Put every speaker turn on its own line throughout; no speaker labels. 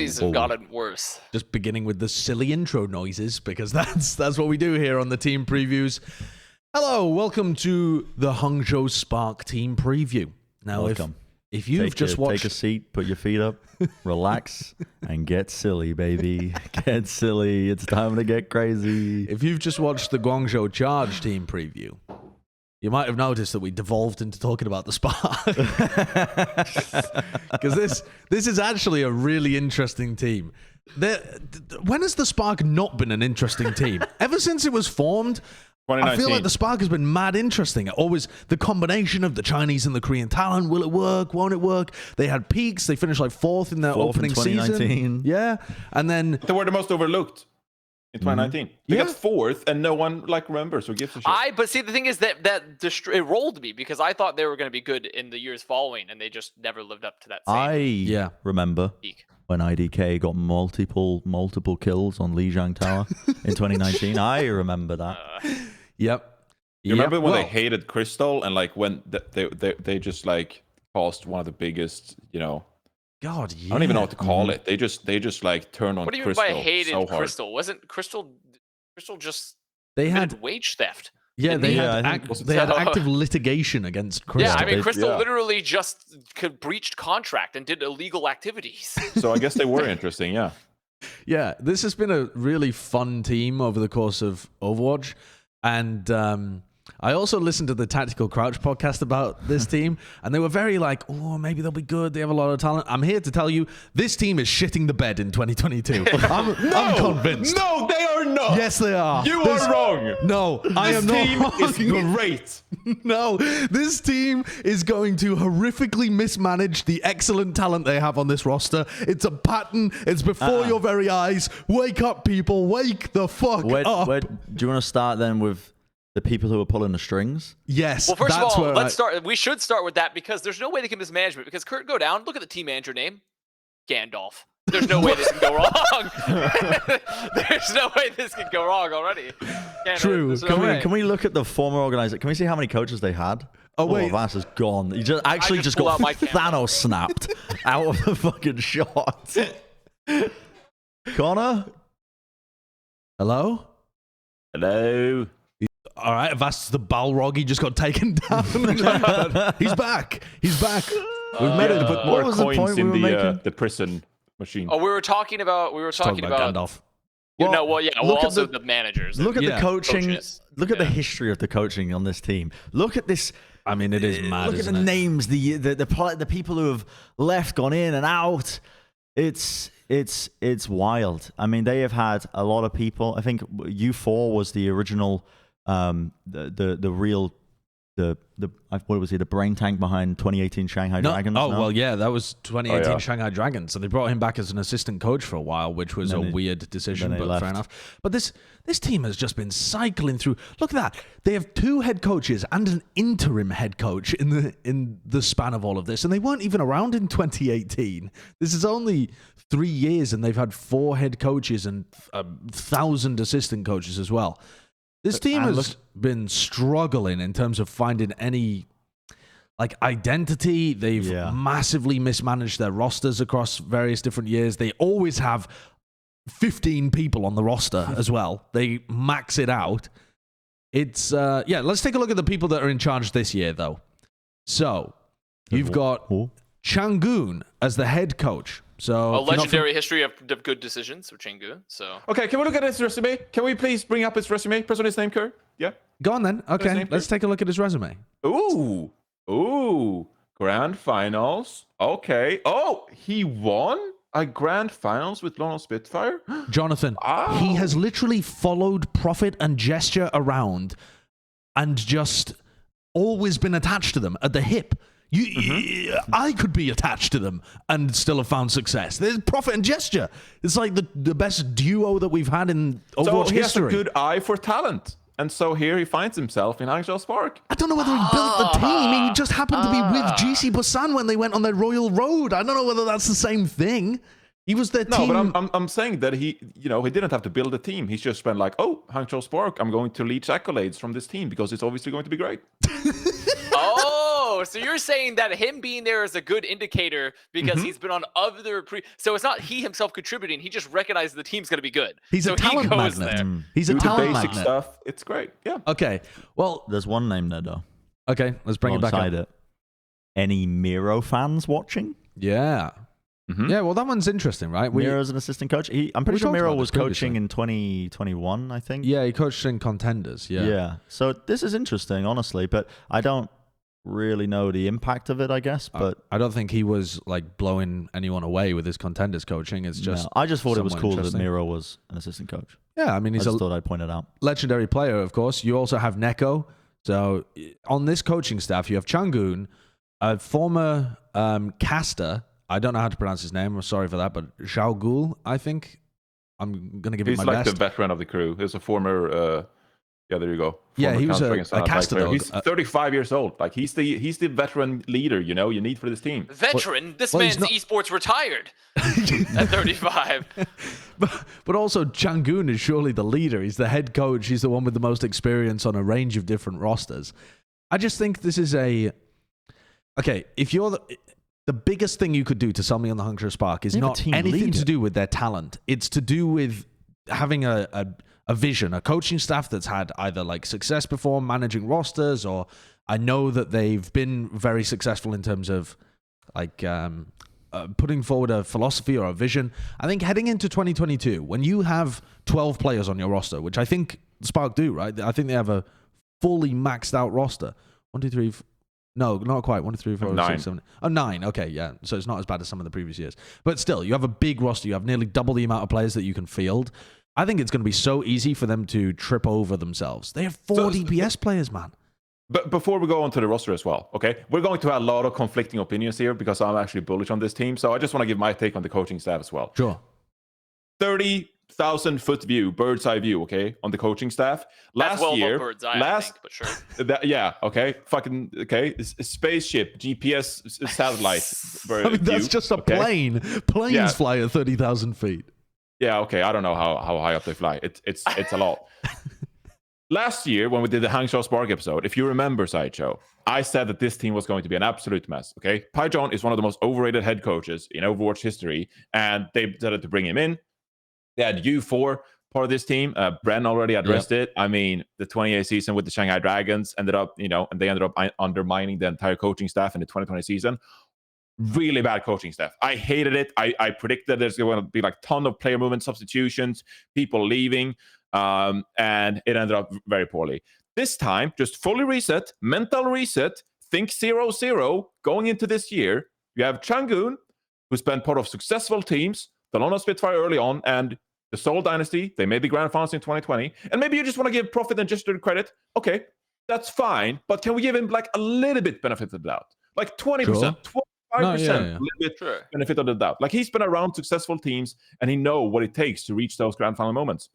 injuries have gotten worse.
Just beginning with the silly intro noises, because that's what we do here on the team previews. Hello, welcome to the Hangzhou Spark team preview. Now,
welcome.
If you've just watched...
Take a seat, put your feet up, relax, and get silly, baby. Get silly. It's time to get crazy.
If you've just watched the Guangzhou Charge team preview, you might have noticed that we devolved into talking about the Spark. Because this is actually a really interesting team. When has the Spark not been an interesting team? Ever since it was formed, I feel like the Spark has been mad interesting. Always the combination of the Chinese and the Korean talent. Will it work? Won't it work? They had peaks. They finished like fourth in their opening season. Yeah. And then...
They were the most overlooked in 2019. They got fourth and no one remembers or gives a shit.
But see, the thing is that it rolled me because I thought they were going to be good in the years following and they just never lived up to that same
remember peak. When IDK got multiple kills on Lijiang Tower in 2019. I remember that.
Yep.
You remember when they hated Crystal and when they just caused one of the biggest,
God, yeah.
I don't even know what to call it. They just turned on Crystal.
What do you mean by hated Crystal? Wasn't Crystal just
they had
wage theft?
Yeah, they had active litigation against Crystal.
Yeah, I mean, Crystal literally just breached contract and did illegal activities.
So I guess they were interesting, yeah.
Yeah, this has been a really fun team over the course of Overwatch. And I also listened to the Tactical Crouch podcast about this team, and they were very oh, maybe they'll be good. They have a lot of talent. I'm here to tell you, this team is shitting the bed in 2022. I'm convinced.
No, they are not.
Yes, they are.
You are wrong.
No, I am not wrong.
This team is great.
No, this team is going to horrifically mismanage the excellent talent they have on this roster. It's a pattern. It's before your very eyes. Wake up, people. Wake the fuck up.
Do you want to start then with the people who are pulling the strings?
Yes.
Well, first of all, let's start. We should start with that because there's no way they can mismanage it. Because Kurt, go down. Look at the team manager name, Gandalf. There's no way this can go wrong. There's no way this can go wrong already.
True.
Can we look at the former organizer? Can we see how many coaches they had?
Oh wait,
Avast is gone. He just got Thanos snapped out of the fucking shot. Connor?
Hello?
Hello?
All right, Avast's the Balrog. He just got taken down. He's back. We've made it.
To put more coins in the prison machine.
Oh, we were talking about
Gandalf.
Also the managers.
Look at the coaching.
Coaches.
Look at the history of the coaching on this team. Look at this.
I mean, it is mad.
Look at the names, the people who have left, gone in and out. It's wild. I mean, they have had a lot of people. I think U4 was the original, what was he? The brain tank behind 2018 Shanghai Dragons.
Well, yeah, that was 2018 Shanghai Dragons. So they brought him back as an assistant coach for a while, which was a weird decision, but fair enough. But this team has just been cycling through. Look at that. They have 2 head coaches and an interim head coach in the span of all of this, and they weren't even around in 2018. This is only 3 years, and they've had 4 head coaches and 1,000 assistant coaches as well. This team has been struggling in terms of finding any identity. They've massively mismanaged their rosters across various different years. They always have 15 people on the roster as well. They max it out. It's let's take a look at the people that are in charge this year though. So you've got Changun as the head coach. So
a legendary history of good decisions with Chengdu. So
okay, can we look at his resume? Can we please bring up his resume? Press on his name, Kurt. Yeah.
Go on then. Okay, let's take a look at his resume.
Ooh, grand finals. Okay. Oh, he won a grand finals with Lionel Spitfire.
Jonathan, he has literally followed Prophet and Gesture around, and just always been attached to them at the hip. I could be attached to them and still have found success. There's Prophet and Gesture. It's like the best duo that we've had in Overwatch history. So he has a
good eye for talent. And so here he finds himself in Hangzhou Spark.
I don't know whether he built the team. He just happened to be with GC Busan when they went on their Royal Road. I don't know whether that's the same thing. He was their team.
No, but I'm saying that he didn't have to build a team. He's just been Hangzhou Spark, I'm going to leech accolades from this team because it's obviously going to be great.
Oh, so you're saying that him being there is a good indicator because he's been on other so it's not he himself contributing. He just recognizes the team's going to be good.
He's a talent magnet. He's a
Do
talent
the basic
magnet.
stuff. It's great. Yeah.
Okay. Well,
There's one name there, though.
okay. Let's bring it back up.
It. Any Miro fans watching?
Yeah. Yeah, well, that one's interesting, right?
Miro's an assistant coach. I'm pretty sure Miro was coaching
previously.
in 2021, I think.
Yeah, he coached in Contenders. Yeah.
Yeah. So this is interesting, honestly, but I don't really know the impact of it, I guess. But
I don't think he was like blowing anyone away with his Contenders coaching. It's just
I just thought it was
somewhat
cool that
interesting.
Miro was an assistant coach.
Yeah, I mean,
I
he's
just
a
thought I'd point it out.
legendary player, of course. You also have Neko. So on this coaching staff, you have Changun, a former caster. I don't know how to pronounce his name. I'm sorry for that, but Zhao Gul, I think. I'm going to give it my
He's like
best.
the veteran of the crew. He's a former... yeah, there you go.
Yeah,
Former
he was
Counter-Strike
a caster, though.
He's 35 years old. Like he's the veteran leader, you need for this team.
Veteran? This
well,
man's esports retired at 35.
But also, Changun is surely the leader. He's the head coach. He's the one with the most experience on a range of different rosters. I just think this is a... Okay, if you're... The biggest thing you could do to sell me on the Hangzhou Spark is not anything to do with their talent. It's to do with having a vision, a coaching staff that's had either like success before managing rosters, or I know that they've been very successful in terms of like putting forward a philosophy or a vision. I think heading into 2022, when you have 12 players on your roster, which I think Spark do, right? I think they have a fully maxed out roster. 1, 2, 3, no, not quite. 1, 2, 3, 4,
9.
6, 7. Oh, 9. Okay, yeah. So it's not as bad as some of the previous years. But still, you have a big roster. You have nearly double the amount of players that you can field. I think it's going to be so easy for them to trip over themselves. They have 4 DPS players, man.
But before we go on to the roster as well, okay? We're going to have a lot of conflicting opinions here because I'm actually bullish on this team. So I just want to give my take on the coaching staff as well.
Sure.
30,000 foot view, bird's eye view, okay, on the coaching staff.
That's well above bird's eye, I think, but sure.
Yeah, okay, spaceship, GPS satellite.
I mean, that's just a plane. Planes fly at 30,000 feet.
Yeah, okay, I don't know how high up they fly. It's a lot. Last year, when we did the Hangzhou Spark episode, if you remember, Sideshow, I said that this team was going to be an absolute mess, okay? Pyjon is one of the most overrated head coaches in Overwatch history, and they decided to bring him in. They had U4 part of this team. Bren already addressed it. I mean, the 28 season with the Shanghai Dragons ended up, and they ended up undermining the entire coaching staff in the 2020 season. Really bad coaching staff. I hated it. I predicted there's going to be like ton of player movement substitutions, people leaving, and it ended up very poorly. This time, just fully reset, mental reset, think 0-0 going into this year. You have Changun, who's been part of successful teams, the London Spitfire early on, and the Seoul Dynasty. They made the grand finals in 2020. And maybe you just want to give Profit and Gesture credit. Okay, that's fine. But can we give him like a little bit benefit of the doubt? Like 20%,
Sure.
25%, a little bit benefit of the doubt. Like he's been around successful teams and he knows what it takes to reach those grand final moments.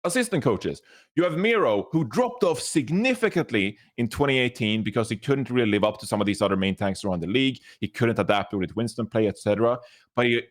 Assistant coaches. You have Miro, who dropped off significantly in 2018 because he couldn't really live up to some of these other main tanks around the league. He couldn't adapt with Winston play, etc. But he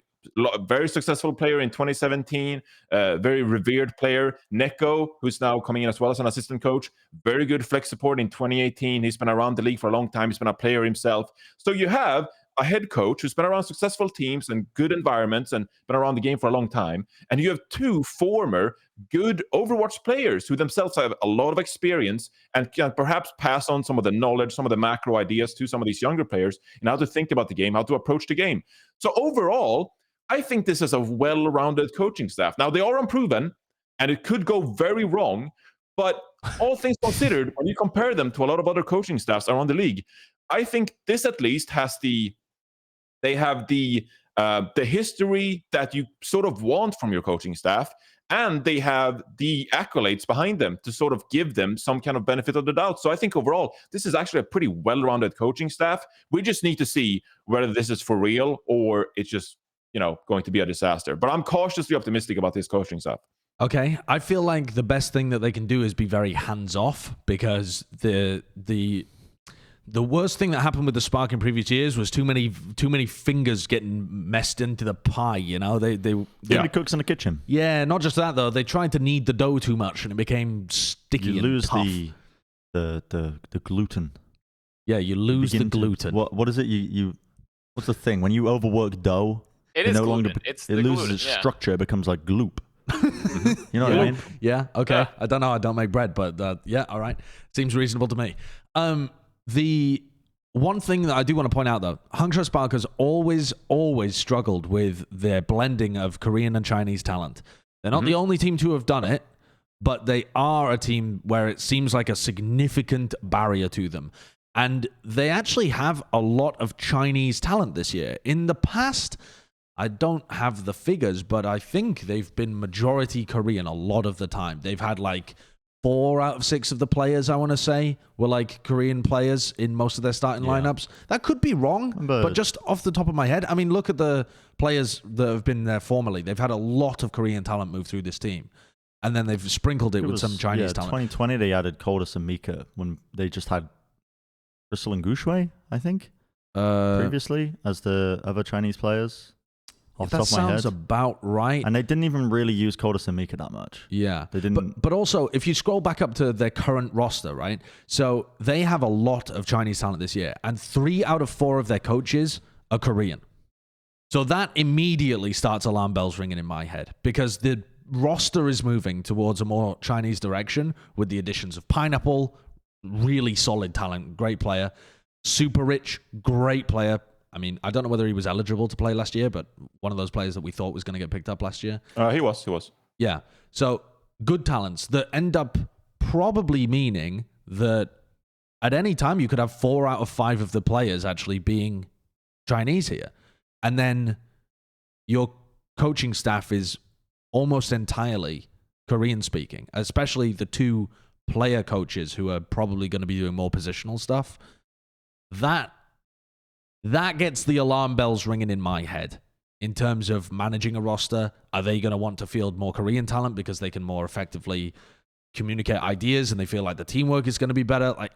very successful player in 2017, very revered player. Neko, who's now coming in as well as an assistant coach, very good flex support in 2018. He's been around the league for a long time. He's been a player himself. So you have a head coach who's been around successful teams and good environments and been around the game for a long time. And you have 2 former good Overwatch players who themselves have a lot of experience and can perhaps pass on some of the knowledge, some of the macro ideas to some of these younger players and how to think about the game, how to approach the game. So overall, I think this is a well-rounded coaching staff. Now, they are unproven, and it could go very wrong, but all things considered, when you compare them to a lot of other coaching staffs around the league, I think this at least has they have the history that you sort of want from your coaching staff, and they have the accolades behind them to sort of give them some kind of benefit of the doubt. So I think overall, this is actually a pretty well-rounded coaching staff. We just need to see whether this is for real or it's just, going to be a disaster. But I'm cautiously optimistic about this coaching staff.
Okay, I feel like the best thing that they can do is be very hands-off, because the worst thing that happened with the Spark in previous years was too many fingers getting messed into the pie. They
too many cooks in the kitchen.
Yeah, not just that though. They tried to knead the dough too much, and it became sticky.
You lose
tough.
the gluten.
Yeah, you lose the gluten.
What is it? What's the thing? When you overwork dough,
it
loses its structure. It becomes like gloop. You know what I mean?
Yeah. Okay. Yeah. I don't know. I don't make bread, but yeah. All right. Seems reasonable to me. The one thing that I do want to point out, though, Hangzhou Spark has always struggled with their blending of Korean and Chinese talent. They're not the only team to have done it, but they are a team where it seems like a significant barrier to them. And they actually have a lot of Chinese talent this year. In the past, I don't have the figures, but I think they've been majority Korean a lot of the time. They've had like 4 out of 6 of the players, I want to say, were like Korean players in most of their starting lineups. That could be wrong, but just off the top of my head, I mean, look at the players that have been there formerly. They've had a lot of Korean talent move through this team. And then they've sprinkled it with some Chinese talent.
2020, they added Kodus and Mika when they just had Crystal and Gushui, I think, previously as the other Chinese players. Off the top of my head.
That sounds about right.
And they didn't even really use Kodus and Mika that much.
Yeah.
They didn't.
But also, if you scroll back up to their current roster, right? So they have a lot of Chinese talent this year, and 3 out of 4 of their coaches are Korean. So that immediately starts alarm bells ringing in my head, because the roster is moving towards a more Chinese direction with the additions of Pineapple, really solid talent, great player. Super Rich, great player. I mean, I don't know whether he was eligible to play last year, but one of those players that we thought was going to get picked up last year.
He was.
Yeah. So good talents that end up probably meaning that at any time you could have 4 out of 5 of the players actually being Chinese here. And then your coaching staff is almost entirely Korean speaking, especially the 2 player coaches who are probably going to be doing more positional stuff. That gets the alarm bells ringing in my head in terms of managing a roster. Are they going to want to field more Korean talent because they can more effectively communicate ideas and they feel like the teamwork is going to be better? Like,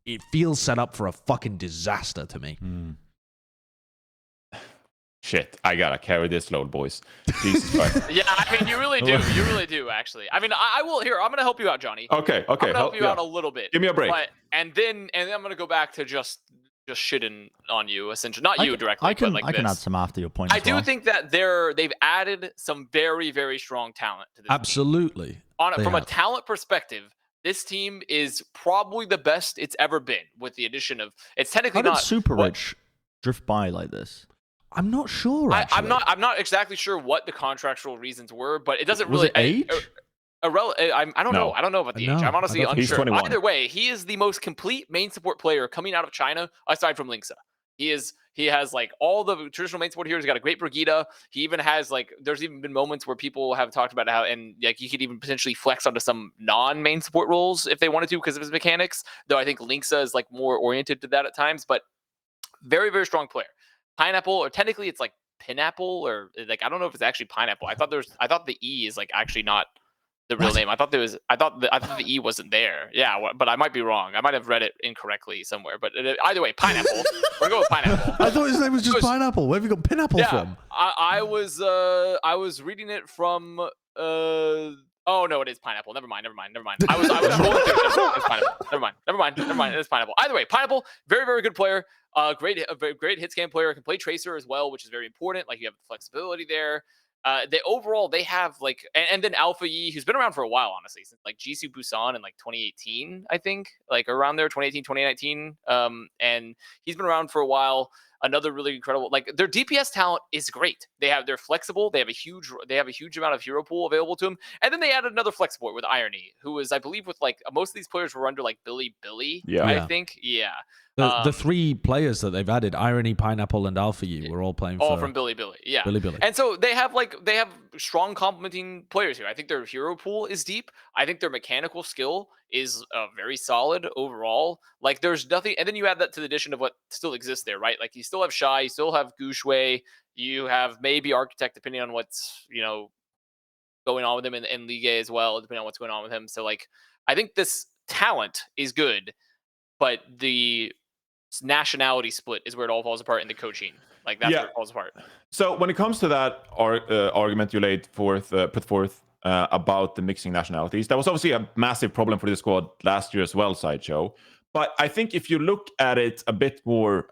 it feels set up for a fucking disaster to me.
Shit, I gotta carry this load, boys. Jesus Christ.
Yeah, I mean, you really do. You really do, actually. I mean, I will. Here, I'm gonna help you out, Johnny.
Okay.
I'm gonna help you out a little bit.
Give me a break.
And then I'm gonna go back to just shitting on you, essentially. Not you directly,
I can
add
some after your point.
I do think that they've added some very, very strong talent to this
Absolutely.
team. From a talent perspective, this team is probably the best it's ever been, with the addition of, it's technically
not Super Rich drift by like this.
I'm not sure. Actually.
I'm not exactly sure what the contractual reasons were, but it doesn't
Was
really.
It age?
I don't know. I don't know about the age. I'm honestly unsure.
He's 21.
Either way, he is the most complete main support player coming out of China, aside from Linksa. He has like all the traditional main support heroes. He's got a great Brigida. He even has like, there's even been moments where people have talked about how, and like he could even potentially flex onto some non-main support roles if they wanted to because of his mechanics. Though I think Linksa is like more oriented to that at times, but very, very strong player. Pineapple, or technically it's like Pineapple, or like I don't know if it's actually Pineapple. I thought the E is like actually not the real name. I thought the E wasn't there. Yeah, but I might be wrong. I might have read it incorrectly somewhere. But either way, Pineapple. We're going with Pineapple.
I thought his name was just Pineapple. Where have you got Pineapple from?
I was reading it from oh no, it is Pineapple. Never mind. I was rolling through it. It's Pineapple. Never mind. It is Pineapple. Either way, Pineapple, very, very good player. Great hit scan player. Can play Tracer as well, which is very important. Like, you have the flexibility there. They have like, and then Alpha Yi, who's been around for a while, honestly, since like Jisoo Busan in like 2018, I think, like around there, 2018, 2019. And he's been around for a while. Another really incredible, like, their DPS talent is great. They're flexible. They have a huge amount of hero pool available to them. And then they added another flex support with Irony, who was, I believe, with like most of these players were under like Billy. I think. Yeah.
The 3 players that they've added, Irony, Pineapple, and Alpha Yi, were all playing
from Billy. Yeah.
Billy.
And so they have strong complementing players here. I think their hero pool is deep. I think their mechanical skill is very solid overall. Like, there's nothing, and then you add that to the addition of what still exists there, right? Like, you still have Shy, you still have Gushui, you have maybe Architect, depending on what's going on with him in Ligue as well, depending on what's going on with him. So like, I think this talent is good, but the nationality split is where it all falls apart in the coaching. Like, that's where it falls apart.
So when it comes to that argument you put forth about the mixing nationalities, that was obviously a massive problem for the squad last year as well, Sideshow. But I think if you look at it a bit more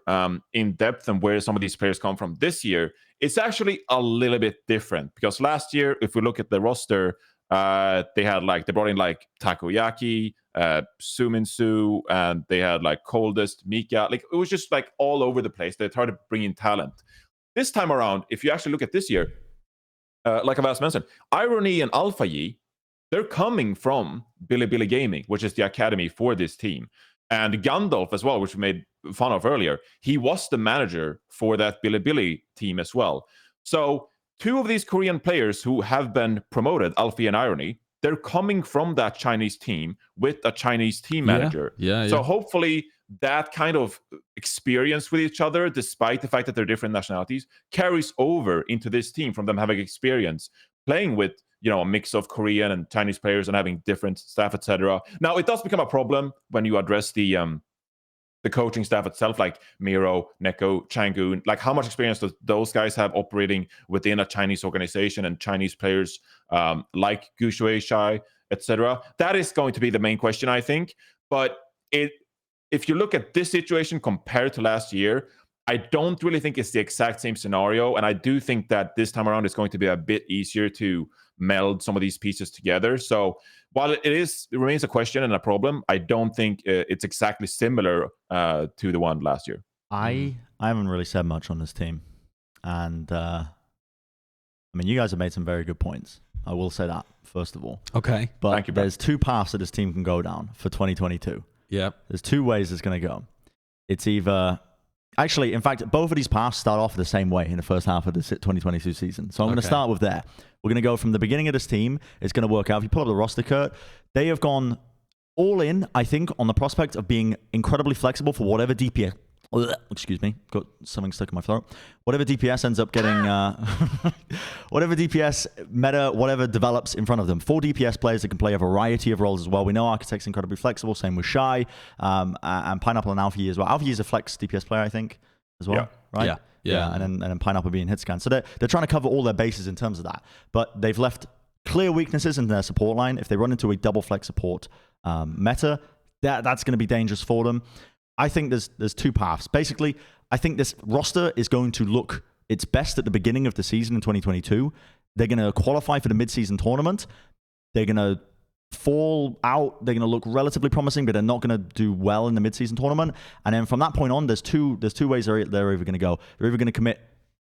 in depth and where some of these players come from this year, it's actually a little bit different. Because last year, if we look at the roster, they brought in like Takoyaki, Suminsu, and they had like Coldest, Mika. Like it was just like all over the place. They tried to bring in talent. This time around, if you actually look at this year, like Avast mentioned, Irony and Alpha Yi, they're coming from Bilibili Gaming, which is the academy for this team. And Gandalf as well, which we made fun of earlier, he was the manager for that Bilibili team as well. So two of these Korean players who have been promoted, Alfie and Irony, they're coming from that Chinese team with a Chinese team manager. So hopefully that kind of experience with each other, despite the fact that they're different nationalities, carries over into this team from them having experience playing with, a mix of Korean and Chinese players and having different staff, etc. Now, it does become a problem when you address the coaching staff itself, like Miro, Neko, Changun. Like, how much experience does those guys have operating within a Chinese organization and Chinese players like Gu Shueishai, etc.? That is going to be the main question, I think. But if you look at this situation compared to last year, I don't really think it's the exact same scenario. And I do think that this time around it's going to be a bit easier to meld some of these pieces together. So while it remains a question and a problem, I don't think it's exactly similar to the one last year.
I haven't really said much on this team. And I mean, you guys have made some very good points. I will say that, first of all.
Okay.
But
thank you, Brad.
There's two paths that this team can go down for 2022.
Yeah.
There's two ways it's going to go. It's either... Actually, in fact, both of these paths start off the same way in the first half of the 2022 season. So I'm going to start with there. We're going to go from the beginning of this team. It's going to work out. If you pull up the roster, Kurt, they have gone all in, I think, on the prospect of being incredibly flexible for whatever DPS... Excuse me. Got something stuck in my throat. Whatever DPS ends up getting... whatever DPS meta, whatever develops in front of them. 4 DPS players that can play a variety of roles as well. We know Architect's incredibly flexible. Same with Shy. And Pineapple and Alfie as well. Alfie is a flex DPS player, I think, as well.
Yeah.
Right? Yeah. And then Pineapple being hit scan. So they're trying to cover all their bases in terms of that. But they've left clear weaknesses in their support line. If they run into a double flex support meta, that's going to be dangerous for them. I think there's two paths. Basically, I think this roster is going to look its best at the beginning of the season in 2022. They're going to qualify for the mid-season tournament. They're going to fall out. They're going to look relatively promising, but they're not going to do well in the mid-season tournament. And then from that point on, there's two ways they're either going to go. They're either going to commit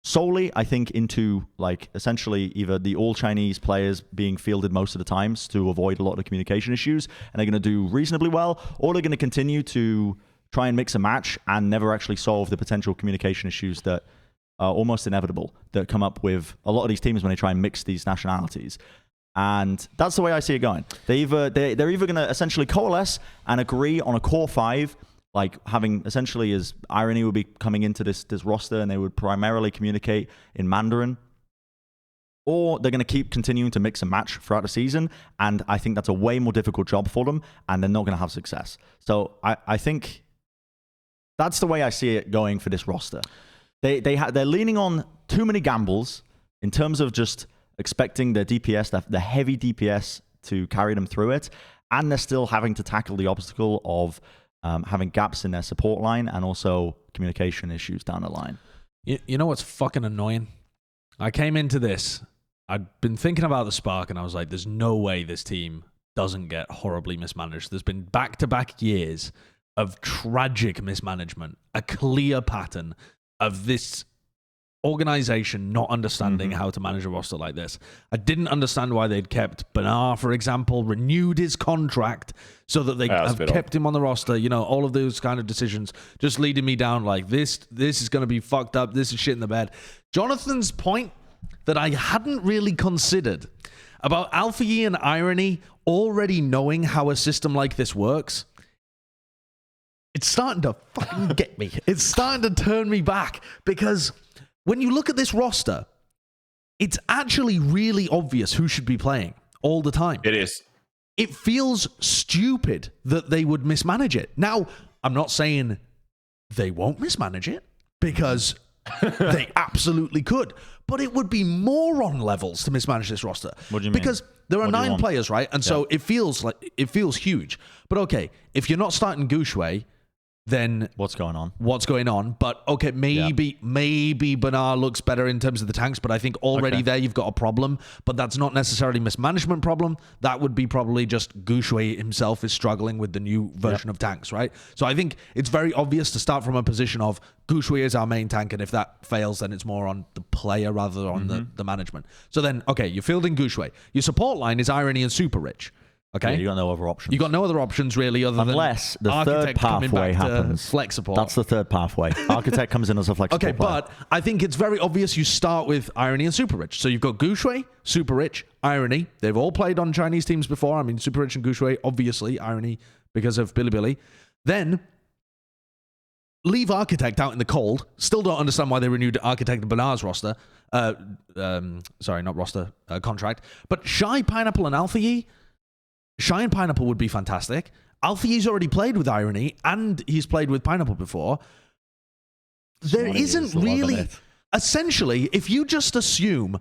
solely, I think, into like essentially either the all Chinese players being fielded most of the times to avoid a lot of the communication issues, and they're going to do reasonably well, or they're going to continue to try and mix a match and never actually solve the potential communication issues that are almost inevitable that come up with a lot of these teams when they try and mix these nationalities. And that's the way I see it going. They're either going to essentially coalesce and agree on a core 5, like having essentially as Irony would be coming into this roster and they would primarily communicate in Mandarin, or they're going to keep continuing to mix and match throughout the season. And I think that's a way more difficult job for them, and they're not going to have success. So I think that's the way I see it going for this roster. They're leaning on too many gambles in terms of just expecting their DPS, the heavy DPS, to carry them through it, and they're still having to tackle the obstacle of having gaps in their support line and also communication issues down the line.
You know what's fucking annoying? I came into this, I'd been thinking about the Spark, and I was like, there's no way this team doesn't get horribly mismanaged. There's been back-to-back years of tragic mismanagement, a clear pattern of this organization not understanding how to manage a roster like this. I didn't understand why they'd kept Bernard, for example, renewed his contract so that they have kept him on the roster. You know, all of those kind of decisions just leading me down like this is going to be fucked up. This is shit in the bed. Jonathan's point that I hadn't really considered about Alpha Yi and Irony already knowing how a system like this works, it's starting to fucking get me. It's starting to turn me back, because when you look at this roster, it's actually really obvious who should be playing all the time.
It is.
It feels stupid that they would mismanage it. Now, I'm not saying they won't mismanage it, because they absolutely could. But it would be moron levels to mismanage this roster.
What do you mean?
Because there are 9 players, right? And so it feels huge. But okay, if you're not starting Gushui, then
what's going on?
But okay, maybe Bernard looks better in terms of the tanks, but I think already there you've got a problem. But that's not necessarily mismanagement problem. That would be probably just Gushui himself is struggling with the new version of tanks, right? So I think it's very obvious to start from a position of Gushui is our main tank, and if that fails, then it's more on the player rather than on the management. So then, okay, you're fielding Gushui. Your support line is Irony and Super Rich. Okay,
you got no other options.
You got no other options really, other
unless
than
the third pathway happens.
Flex support.
That's the third pathway. Architect comes in as a flex support player.
But I think it's very obvious you start with Irony and Super Rich. So you've got Gushui, Super Rich, Irony. They've all played on Chinese teams before. I mean, Super Rich and Gushui, obviously. Irony because of Billy. Then leave Architect out in the cold. Still don't understand why they renewed Architect and Bernard's roster. Sorry, not roster, contract. But Shy, Pineapple, and Alpha Shy and Pineapple would be fantastic. Alfie's already played with Irony, and he's played with Pineapple before. There isn't really... Essentially, if you just assume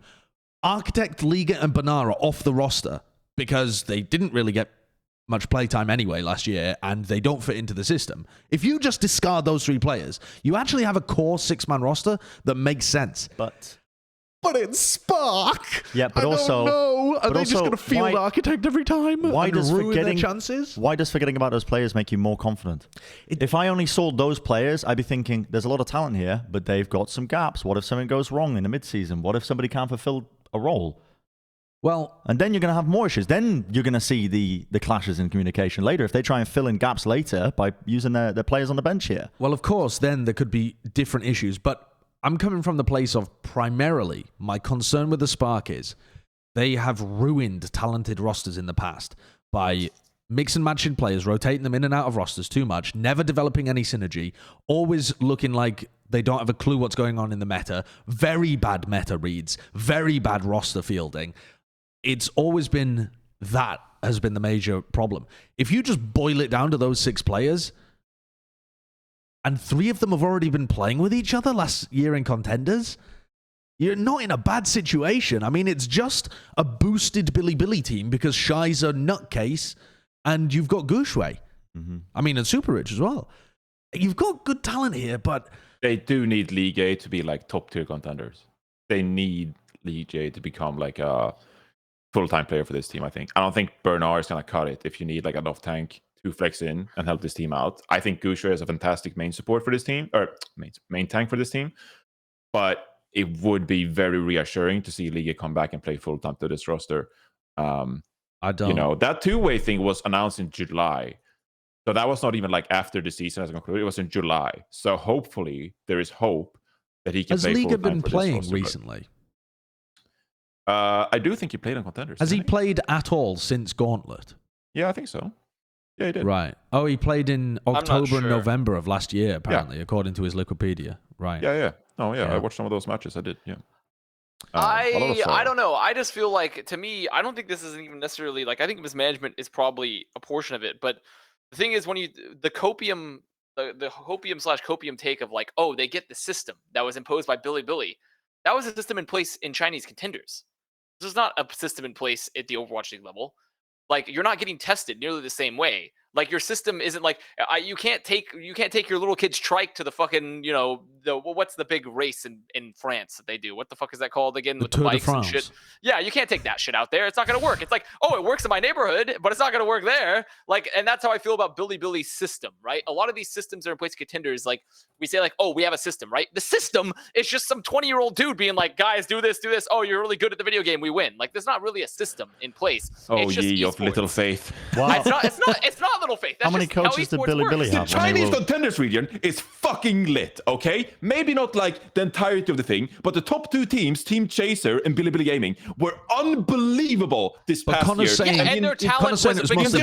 Architect, Liga, and Banara off the roster, because they didn't really get much playtime anyway last year, and they don't fit into the system, if you just discard those 3 players, you actually have a core 6-man roster that makes sense. But it's Spark.
Yeah, but also,
no. Are they just going to field Architect every time? Why does forgetting their chances?
Why does forgetting about those players make you more confident? If I only sold those players, I'd be thinking there's a lot of talent here, but they've got some gaps. What if something goes wrong in the midseason? What if somebody can't fulfill a role?
Well,
and then you're going to have more issues. Then you're going to see the clashes in communication later if they try and fill in gaps later by using their players on the bench here.
Well, of course, then there could be different issues, but I'm coming from the place of primarily my concern with the Spark is they have ruined talented rosters in the past by mix and matching players, rotating them in and out of rosters too much, never developing any synergy, always looking like they don't have a clue what's going on in the meta, very bad meta reads, very bad roster fielding. It's always been that has been the major problem. If you just boil it down to those 6 players, and 3 of them have already been playing with each other last year in contenders, you're not in a bad situation. I mean, it's just a boosted Billy team because Shy's a nutcase and you've got Gushui. I mean, and Super Rich as well. You've got good talent here, but...
They do need League A to be like top-tier contenders. They need League A to become like a full-time player for this team, I think. I don't think Bernard is going to cut it if you need like an off-tank to flex in and help this team out. I think Gushui is a fantastic main support for this team, or main tank for this team. But it would be very reassuring to see Liga come back and play full time to this roster.
I don't.
You know, that 2-way thing was announced in July. So that was not even like after the season has concluded. It was in July. So hopefully there is hope that he can play full time.
Has Liga been playing
roster,
recently?
I do think he played on contenders.
Has he played at all since Gauntlet?
Yeah, I think so. Yeah, he did.
Right. Oh, he played in October and November of last year, apparently, according to his Wikipedia. Right.
Yeah. Oh, yeah. I watched some of those matches. I did. Yeah.
I don't know. I just feel like, to me, I don't think this isn't even necessarily like. I think mismanagement is probably a portion of it, but the thing is, when the hopium / copium take of like, oh, they get the system that was imposed by Billy. That was a system in place in Chinese contenders. This is not a system in place at the Overwatch League level. Like, you're not getting tested nearly the same way. Like, your system isn't like you can't take your little kid's trike to the fucking, you know, what's the big race in France that they do? What the fuck is that called again? With the bikes and shit. Yeah, you can't take that shit out there. It's not gonna work. It's like, oh, it works in my neighborhood, but it's not gonna work there. Like, and that's how I feel about Billy's system, right? A lot of these systems are in place in contenders. Like, we say like, oh, we have a system, right? The system is just some 20-year-old dude being like, guys, do this. Oh, you're really good at the video game, we win. Like, there's not really a system in place.
Oh, ye of little faith.
Wow. It's not little faith. That's
how many coaches did Billy have?
The Chinese contenders region is fucking lit, okay? Maybe not like the entirety of the thing, but the top 2 teams, Team Chaser and Billy Gaming, were unbelievable this past year.
And their talent was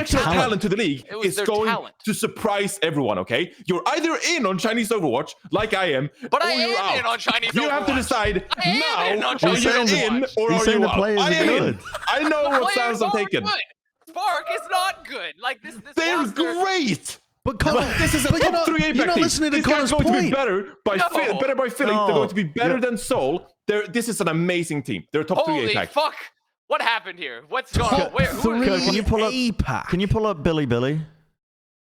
talent to the league is going to surprise everyone, okay? You're either in on Chinese Overwatch, like I am,
but
or
I
you're
am
out.
in on Chinese Overwatch.
You have to decide now,
are you
in or are you out? I am in. I know what sounds I'm taking.
Spark is not good. Like this
they're great.
But this is a top 3 Apex. You're not listening to Connor's point.
Going to be better by Philly. They're going to be better than Seoul. This is an amazing team. They're top 3 Apex.
Fuck. What happened here? What's going on? Where?
Can you pull up?
APAC.
Can you pull up Billy?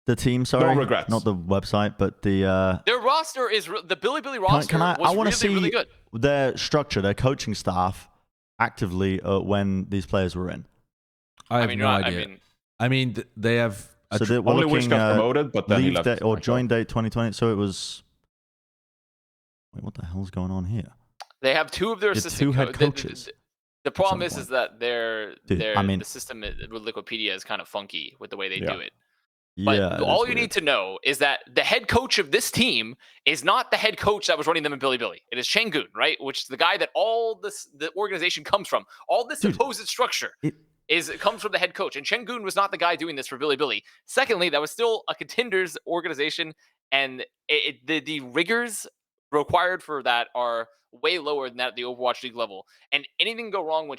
The team, sorry.
No regrets.
Not the website, but the.
Their roster is the Billy roster.
I want to see
really good.
Their structure, their coaching staff, actively when these players were in.
I have no idea. I mean, they have.
So we're
only
looking,
which got promoted, but then he
leave
left.
date or join date 2020. So it was. Wait, what the hell's going on here?
They have two of their assistant
head coaches.
The problem is that the system with Liquipedia is kind of funky with the way they do it. But all you need to know is that the head coach of this team is not the head coach that was running them in Billy. It is Changgun, right? Which is the guy that the organization comes from. All this supposed structure comes from the head coach. And Changgun was not the guy doing this for Billy. Secondly, that was still a contenders organization. And the rigors required for that are way lower than that at the Overwatch League level. And anything can go wrong when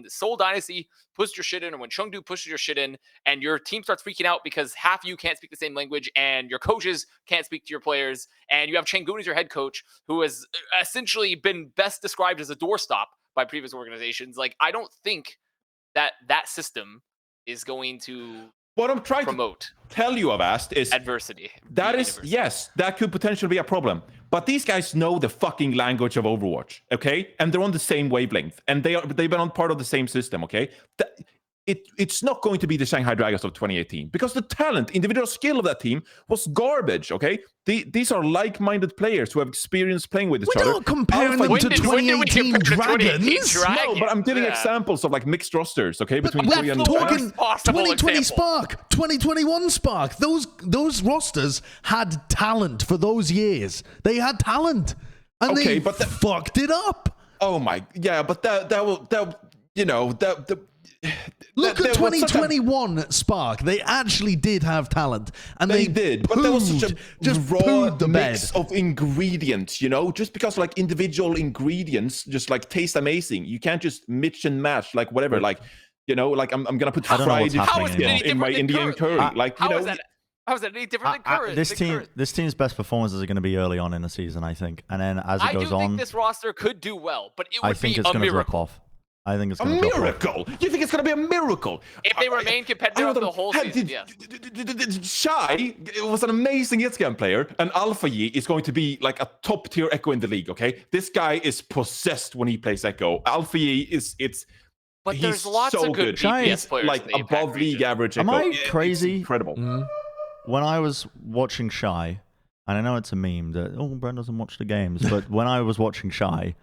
Seoul Dynasty puts your shit in, or when Chengdu pushes your shit in, and your team starts freaking out because half of you can't speak the same language, and your coaches can't speak to your players, and you have Changgun as your head coach, who has essentially been best described as a doorstop by previous organizations. Like, I don't think that system is going to
what I'm trying
to
tell you, Avast, is
adversity.
Yes, that could potentially be a problem. But these guys know the fucking language of Overwatch, okay? And they're on the same wavelength, and they've been on part of the same system, okay? It's not going to be the Shanghai Dragons of 2018 because the talent, individual skill of that team was garbage, okay? These are like-minded players who have experience playing with each other.
We're not comparing them to 2018 Dragons.
No, but I'm giving examples of like mixed rosters, okay? Between Korea and
talking 2020 Spark, 2021 Spark. Those rosters had talent for those years. They had talent, and they fucked it up.
Oh my, yeah, but that
Look at 2021 Spark. They actually did have talent, and they
did. But there was such a raw mix of ingredients, just because like individual ingredients just like taste amazing. You can't just mix and match like whatever. Like, like I'm gonna put fried in my Indian curry.
How is that any different than current?
This team's best performances are going to be early on in the season, I think, and then as it goes on,
I think this roster could do well, but it would be a miracle.
I think it's going to drop off.
A miracle? You think it's going to be a miracle?
If they remain competitive the whole season, yes.
Shy was an amazing Hitscan player, and Alpha Yi is going to be like a top-tier Echo in the league, okay? This guy is possessed when he plays Echo. Alpha Yi
But there's lots of good DPS players
like above league average Echo.
Am I crazy?
It's incredible.
Mm-hmm. When I was watching Shy, and I know it's a meme that, Brent doesn't watch the games, but when I was watching Shy,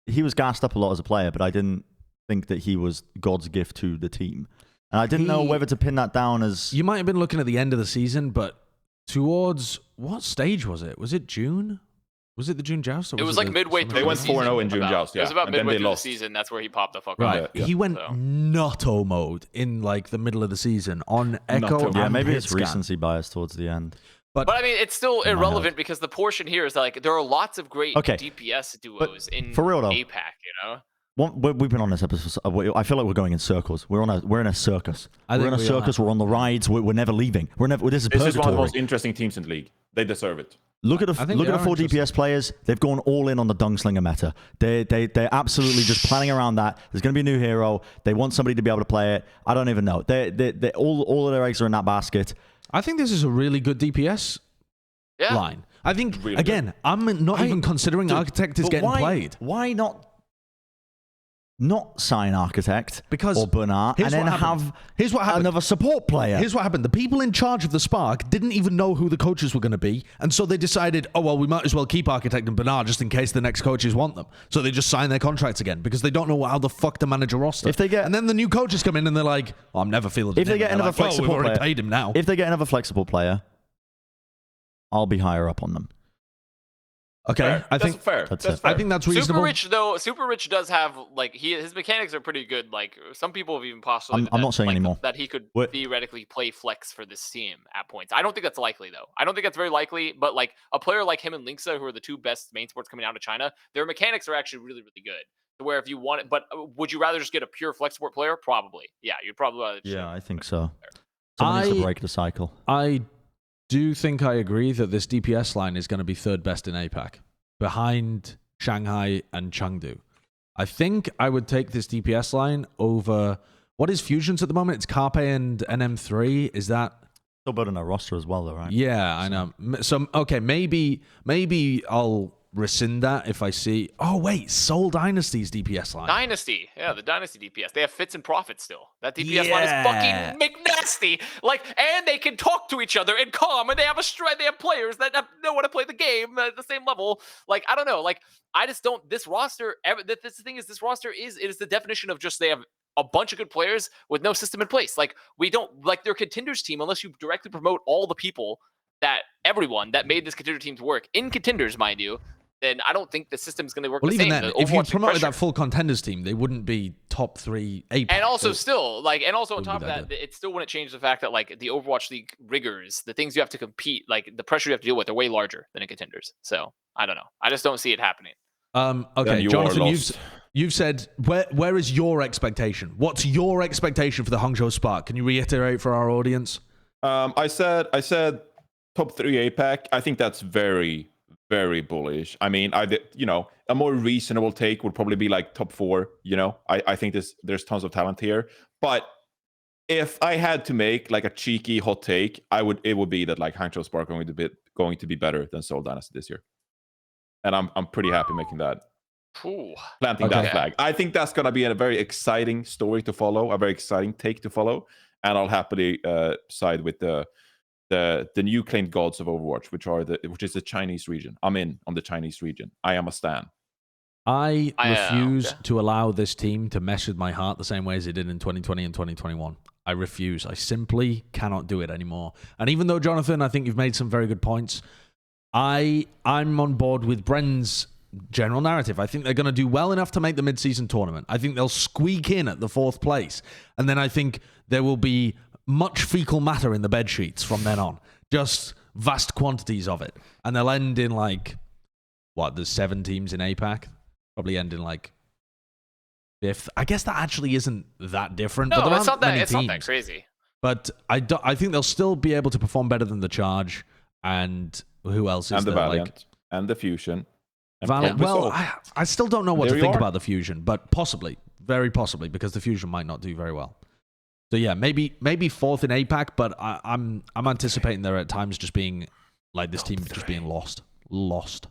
he was gassed up a lot as a player, but I didn't think that he was God's gift to the team. And I didn't know whether to pin that down as...
You might have been looking at the end of the season, but towards... What stage was it? Was it June? Was it the June Joust? Or
it was like midway through the season.
They went 4-0 in June Joust, yeah.
It was about midway through the season. That's where he popped the fuck
right.
up.
Yeah. He went Notto mode in like the middle of the season on Echo.
Yeah, maybe it's recency bias towards the end.
But I mean, it's still irrelevant because the portion here is like there are lots of great DPS duos in
for real, though,
APAC,
We've been on this episode. I feel like we're going in circles. We're in a circus. We're in a circus. We're on the rides. We're never leaving. This is
one of the most interesting teams in the league. They deserve it.
Look at the 4 DPS players. They've gone all in on the Dunslinger meta. They're absolutely just planning around that. There's going to be a new hero. They want somebody to be able to play it. I don't even know. They all of their eggs are in that basket.
I think this is a really good DPS line. I think, really again, good. I'm not even considering Architect is getting played.
Why not sign Architect or Bernard and then have another support player?
Here's what happened. The people in charge of the Spark didn't even know who the coaches were going to be. And so they decided, we might as well keep Architect and Bernard just in case the next coaches want them. So they just sign their contracts again because they don't know how the fuck to manage a roster. And then the new coaches come in and they're like, I'm never feeling it.
If they get another flexible player,
we've already paid him now.
If they get another flexible player, I'll be higher up on them.
Okay,
fair.
I think
fair.
I think that's reasonable.
Super Rich does have his mechanics are pretty good. Like some people have even postulated
I'm not saying anymore
that he could theoretically play flex for this team at points. I don't think that's likely though. I don't think that's very likely. But like a player like him and Linksa, who are the two best main sports coming out of China, their mechanics are actually really really good. Where if you want it, but would you rather just get a pure flex support player? Probably. Yeah, you'd probably rather.
Yeah, I think so. Someone needs to break the cycle.
I do think I agree that this DPS line is going to be third best in APAC, behind Shanghai and Chengdu. I think I would take this DPS line over... What is Fusion's at the moment? It's Carpe and NM3. Is that...
Still building a roster as well, though, right?
Yeah, I know. So, okay, maybe I'll rescind that if I see... Oh, wait, Seoul Dynasty's DPS line.
Dynasty. Yeah, the Dynasty DPS. They have Fitz and Profit still. That DPS line is fucking McNasty. Like, and they can talk to each other and calm, and they have they have players that know how to play the game at the same level. Like, I don't know. Like, I just don't... This roster... This thing is, this roster is the definition of just they have a bunch of good players with no system in place. Like, we don't... Like, their contenders team, unless you directly promote all the people everyone that made this contender team work, in contenders, mind you, then I don't think the system's going to work the same.
Then, if you promoted that full contenders team, they wouldn't be top 3 APAC.
And also on top of that, it still wouldn't change the fact that, like, the Overwatch League rigors, the things you have to compete, like, the pressure you have to deal with are way larger than in contenders. So, I don't know. I just don't see it happening.
Okay, Jonathan, you've said, where is your expectation? What's your expectation for the Hangzhou Spark? Can you reiterate for our audience?
I said top 3 APAC. I think that's very, very bullish. I mean, a more reasonable take would probably be like top 4. I think there's tons of talent here. But if I had to make like a cheeky hot take, it would be that like Hangzhou Spark going to be better than Seoul Dynasty this year. And I'm pretty happy making that. Planting that flag. I think that's going to be a very exciting story to follow, a very exciting take to follow, and I'll happily side with the new claimed gods of Overwatch, which is the Chinese region. I'm in on the Chinese region. I am a stan.
I refuse to allow this team to mess with my heart the same way as it did in 2020 and 2021. I refuse. I simply cannot do it anymore. And even though, Jonathan, I think you've made some very good points, I'm on board with Bren's general narrative. I think they're going to do well enough to make the mid-season tournament. I think they'll squeak in at the 4th place. And then I think there will be much fecal matter in the bed sheets from then on. Just vast quantities of it. And they'll end in like, there's 7 teams in APAC? Probably end in like 5th. I guess that actually isn't that different.
No,
but
it's not that crazy.
But I think they'll still be able to perform better than the Charge. And who else is
and the
there?
Valiant and the Fusion.
Valiant. Well, I still don't know what to think about the Fusion, but possibly, very possibly, because the Fusion might not do very well. So yeah, maybe 4th in APAC, but I'm anticipating there at times just being like this team just being lost.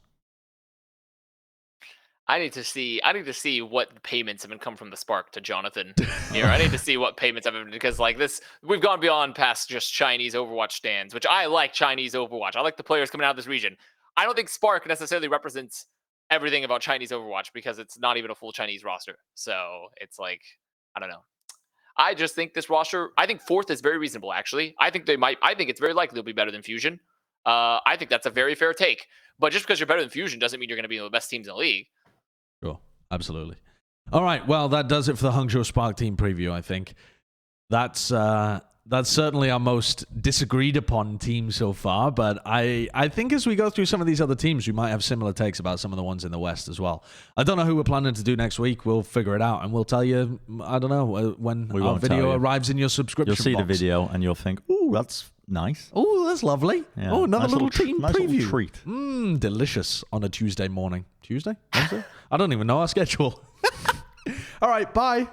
I need to see what payments have been come from the Spark to Jonathan here. I need to see what payments have been, because like this, we've gone beyond past just Chinese Overwatch stands, which I like Chinese Overwatch. I like the players coming out of this region. I don't think Spark necessarily represents everything about Chinese Overwatch because it's not even a full Chinese roster. So it's like, I don't know. I just think this roster, I think 4th is very reasonable, actually. I think it's very likely they'll be better than Fusion. I think that's a very fair take. But just because you're better than Fusion doesn't mean you're going to be one of the best teams in the league.
Sure, absolutely. All right, well, that does it for the Hangzhou Spark team preview, I think. That's certainly our most disagreed upon team so far, but I think as we go through some of these other teams, we might have similar takes about some of the ones in the West as well. I don't know who we're planning to do next week. We'll figure it out, and we'll tell you, I don't know, when our video arrives in your subscription box.
You'll see the video, and you'll think, ooh, that's nice.
Oh, that's lovely. Yeah. Oh, another nice little team preview.
Little treat.
Delicious on a Tuesday morning. Tuesday? Wednesday? I don't even know our schedule. All right, bye.